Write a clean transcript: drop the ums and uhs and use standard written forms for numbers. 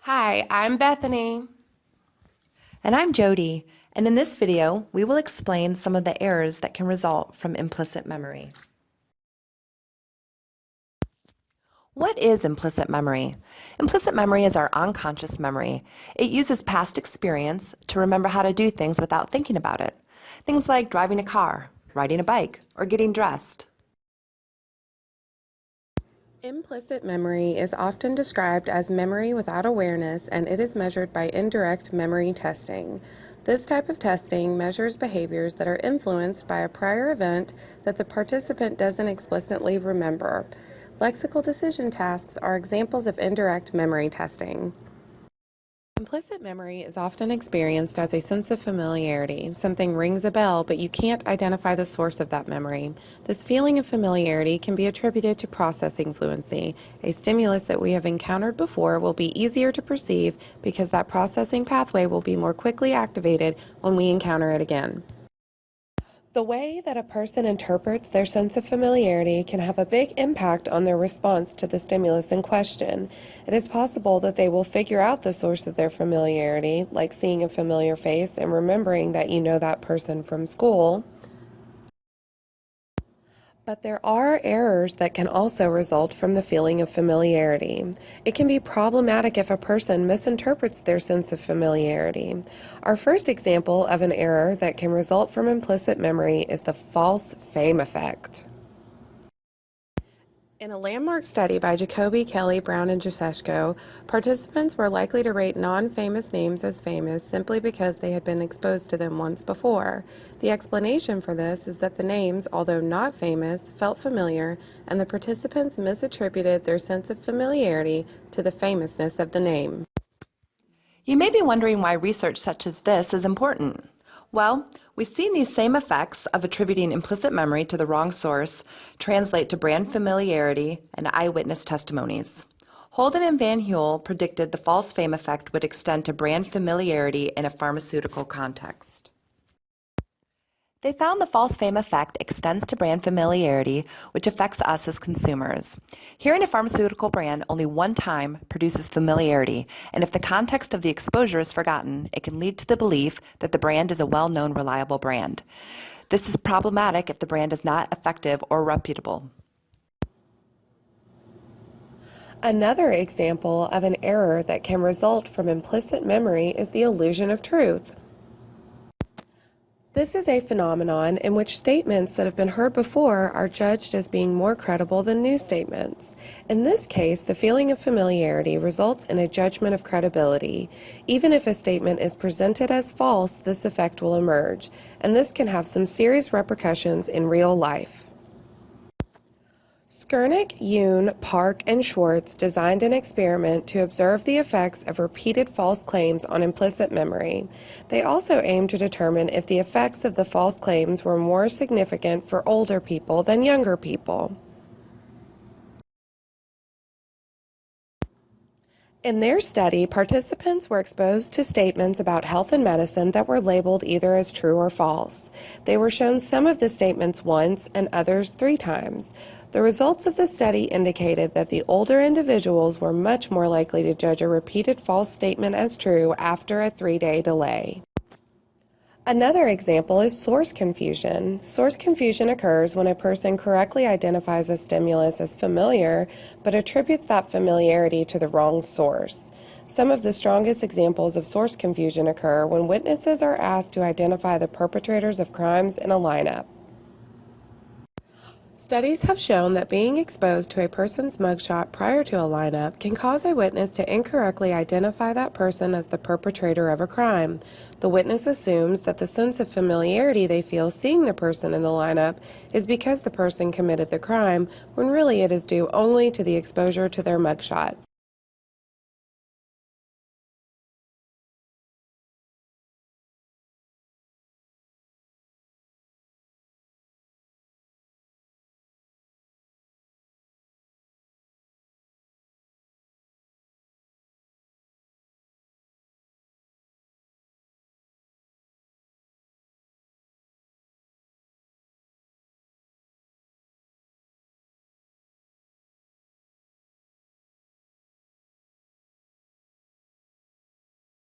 Hi, I'm Bethany. And I'm Jody, and in this video, we will explain some of the errors that can result from implicit memory. What is implicit memory? Implicit memory is our unconscious memory. It uses past experience to remember how to do things without thinking about it. Things like driving a car, riding a bike, or getting dressed. Implicit memory is often described as memory without awareness, and it is measured by indirect memory testing. This type of testing measures behaviors that are influenced by a prior event that the participant doesn't explicitly remember. Lexical decision tasks are examples of indirect memory testing. Implicit memory is often experienced as a sense of familiarity. Something rings a bell, but you can't identify the source of that memory. This feeling of familiarity can be attributed to processing fluency. A stimulus that we have encountered before will be easier to perceive because that processing pathway will be more quickly activated when we encounter it again. The way that a person interprets their sense of familiarity can have a big impact on their response to the stimulus in question. It is possible that they will figure out the source of their familiarity, like seeing a familiar face and remembering that you know that person from school. But there are errors that can also result from the feeling of familiarity. It can be problematic if a person misinterprets their sense of familiarity. Our first example of an error that can result from implicit memory is the false fame effect. In a landmark study by Jacoby, Kelly, Brown, and Jaseszko, participants were likely to rate non-famous names as famous simply because they had been exposed to them once before. The explanation for this is that the names, although not famous, felt familiar, and the participants misattributed their sense of familiarity to the famousness of the name. You may be wondering why research such as this is important. Well, we've seen these same effects of attributing implicit memory to the wrong source translate to brand familiarity and eyewitness testimonies. Holden and Van Huel predicted the false fame effect would extend to brand familiarity in a pharmaceutical context. They found the false fame effect extends to brand familiarity, which affects us as consumers. Hearing a pharmaceutical brand only one time produces familiarity, and if the context of the exposure is forgotten, it can lead to the belief that the brand is a well-known, reliable brand. This is problematic if the brand is not effective or reputable. Another example of an error that can result from implicit memory is the illusion of truth. This is a phenomenon in which statements that have been heard before are judged as being more credible than new statements. In this case, the feeling of familiarity results in a judgment of credibility. Even if a statement is presented as false, this effect will emerge, and this can have some serious repercussions in real life. Skernick, Yoon, Park, and Schwartz designed an experiment to observe the effects of repeated false claims on implicit memory. They also aimed to determine if the effects of the false claims were more significant for older people than younger people. In their study, participants were exposed to statements about health and medicine that were labeled either as true or false. They were shown some of the statements once and others 3 times. The results of the study indicated that the older individuals were much more likely to judge a repeated false statement as true after a 3-day delay. Another example is source confusion. Source confusion occurs when a person correctly identifies a stimulus as familiar, but attributes that familiarity to the wrong source. Some of the strongest examples of source confusion occur when witnesses are asked to identify the perpetrators of crimes in a lineup. Studies have shown that being exposed to a person's mugshot prior to a lineup can cause a witness to incorrectly identify that person as the perpetrator of a crime. The witness assumes that the sense of familiarity they feel seeing the person in the lineup is because the person committed the crime, when really it is due only to the exposure to their mugshot.